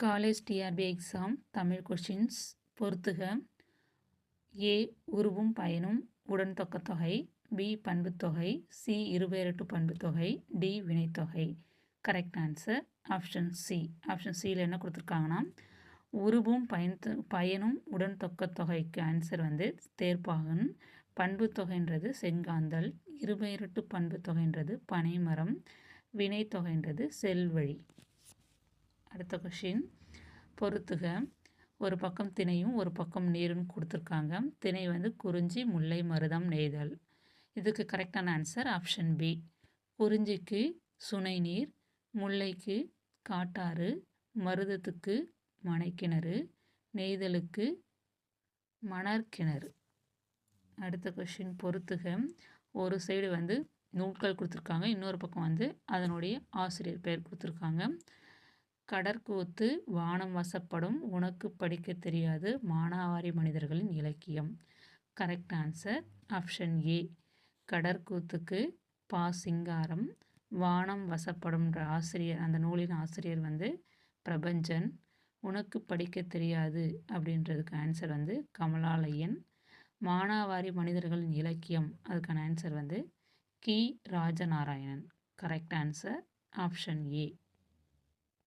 College TRB exam Tamil questions பொறுத்துக. A உருவும் பயனும் உடன்தொக்கத்தொகை, பி பண்புத்தொகை, சி இருபெயரட்டு பண்புத்தொகை, டி வினைத்தொகை. Correct answer option C. Option சியில் என்ன கொடுத்துருக்காங்கன்னா, உருவும் பயனும் உடன்தொக்கத்தொகைக்கு ஆன்சர் தேர்ப்பாகன், பண்புத்தொகைன்றது செங்காந்தல், இருபெயரட்டு பண்புத்தொகைன்றது பனைமரம், வினைத்தொகைன்றது செல்வழி. அடுத்த கொஷின் பொறுத்துக. ஒரு பக்கம் திணையும் ஒரு பக்கம் நீரும் கொடுத்துருக்காங்க. திணை குறிஞ்சி, முல்லை, மருதம், நெய்தல். இதுக்கு கரெக்டான ஆன்சர் ஆப்ஷன் பி. குறிஞ்சிக்கு சுனை நீர், முல்லைக்கு காட்டாறு, மருதத்துக்கு மணைக்கிணறு, நெய்தலுக்கு மணற்கிணறு. அடுத்த கொஷின் பொறுத்துக. ஒரு சைடு நூல்கள் கொடுத்துருக்காங்க, இன்னொரு பக்கம் அதனுடைய ஆசிரியர் பெயர் கொடுத்துருக்காங்க. கடற்கூத்து வானம் வசப்படும் உனக்கு படிக்க தெரியாது மானாவாரி மனிதர்களின் இலக்கியம். Correct answer option A. கடற்கூத்துக்கு பா சிங்காரம், வானம் வசப்படும் ஆசிரியர், அந்த நூலின் ஆசிரியர் பிரபஞ்சன், உனக்கு படிக்க தெரியாது அப்படின்றதுக்கு ஆன்சர் கமலாலயன், மானாவாரி மனிதர்களின் இலக்கியம் அதுக்கான ஆன்சர் கி ராஜநாராயணன். கரெக்ட் ஆன்சர் ஆப்ஷன் ஏ.